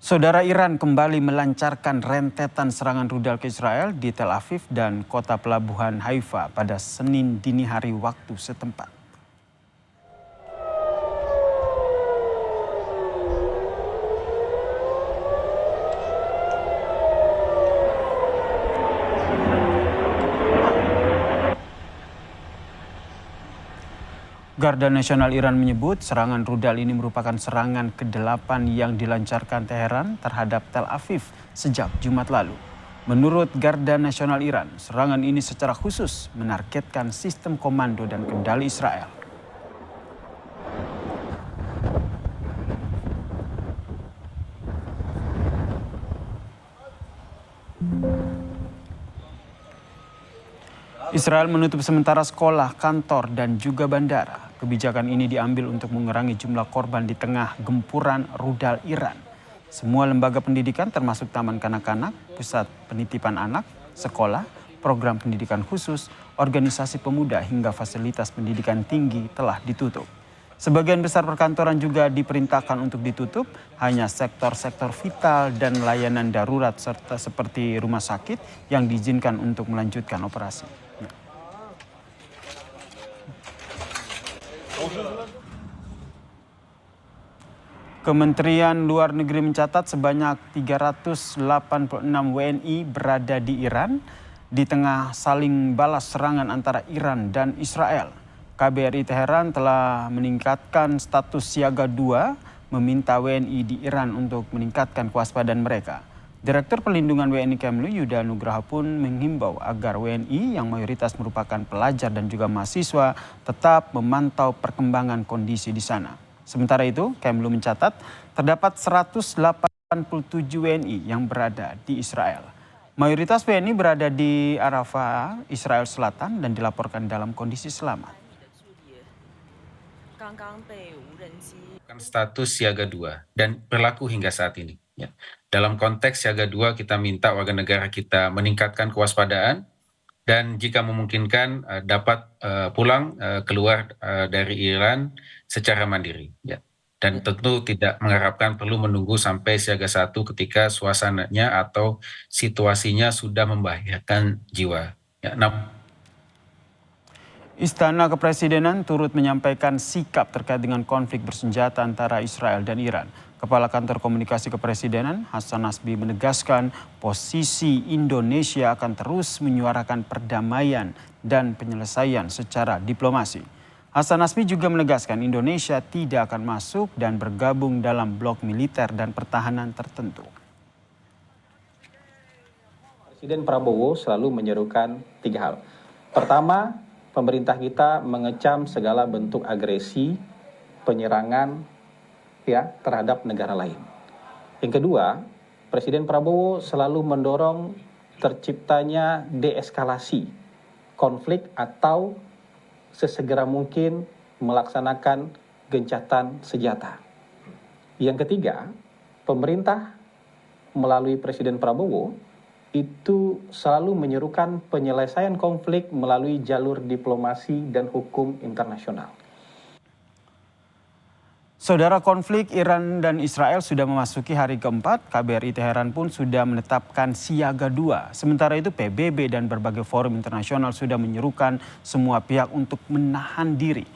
Saudara, Iran kembali melancarkan rentetan serangan rudal ke Israel di Tel Aviv dan kota pelabuhan Haifa pada Senin dini hari waktu setempat. Garda Nasional Iran menyebut serangan rudal ini merupakan serangan ke-8 yang dilancarkan Teheran terhadap Tel Aviv sejak Jumat lalu. Menurut Garda Nasional Iran, serangan ini secara khusus menargetkan sistem komando dan kendali Israel. Israel menutup sementara sekolah, kantor, dan juga bandara. Kebijakan ini diambil untuk mengurangi jumlah korban di tengah gempuran rudal Iran. Semua lembaga pendidikan termasuk taman kanak-kanak, pusat penitipan anak, sekolah, program pendidikan khusus, organisasi pemuda hingga fasilitas pendidikan tinggi telah ditutup. Sebagian besar perkantoran juga diperintahkan untuk ditutup, hanya sektor-sektor vital dan layanan darurat serta seperti rumah sakit yang diizinkan untuk melanjutkan operasi. Kementerian Luar Negeri mencatat sebanyak 386 WNI berada di Iran di tengah saling balas serangan antara Iran dan Israel. KBRI Teheran telah meningkatkan status siaga 2, meminta WNI di Iran untuk meningkatkan kewaspadaan mereka. Direktur Perlindungan WNI Kemlu Yuda Nugraha pun menghimbau agar WNI yang mayoritas merupakan pelajar dan juga mahasiswa tetap memantau perkembangan kondisi di sana. Sementara itu, Kemlu mencatat terdapat 187 WNI yang berada di Israel. Mayoritas WNI berada di Arafah, Israel Selatan dan dilaporkan dalam kondisi selamat. Status siaga 2 dan berlaku hingga saat ini. Ya. Dalam konteks siaga 2 kita minta warga negara kita meningkatkan kewaspadaan dan jika memungkinkan dapat pulang keluar dari Iran secara mandiri. Ya. Dan tentu tidak mengharapkan perlu menunggu sampai siaga 1 ketika suasananya atau situasinya sudah membahayakan jiwa. Ya. Istana Kepresidenan turut menyampaikan sikap terkait dengan konflik bersenjata antara Israel dan Iran. Kepala Kantor Komunikasi Kepresidenan Hasan Nasbi menegaskan posisi Indonesia akan terus menyuarakan perdamaian dan penyelesaian secara diplomasi. Hasan Nasbi juga menegaskan Indonesia tidak akan masuk dan bergabung dalam blok militer dan pertahanan tertentu. Presiden Prabowo selalu menyerukan 3 hal. Pertama, pemerintah kita mengecam segala bentuk agresi, penyerangan terhadap negara lain. Yang kedua, Presiden Prabowo selalu mendorong terciptanya deeskalasi konflik atau sesegera mungkin melaksanakan gencatan senjata. Yang ketiga, pemerintah melalui Presiden Prabowo itu selalu menyerukan penyelesaian konflik melalui jalur diplomasi dan hukum internasional. Saudara, konflik Iran dan Israel sudah memasuki hari keempat. KBRI Teheran pun sudah menetapkan siaga 2. Sementara itu PBB dan berbagai forum internasional sudah menyerukan semua pihak untuk menahan diri.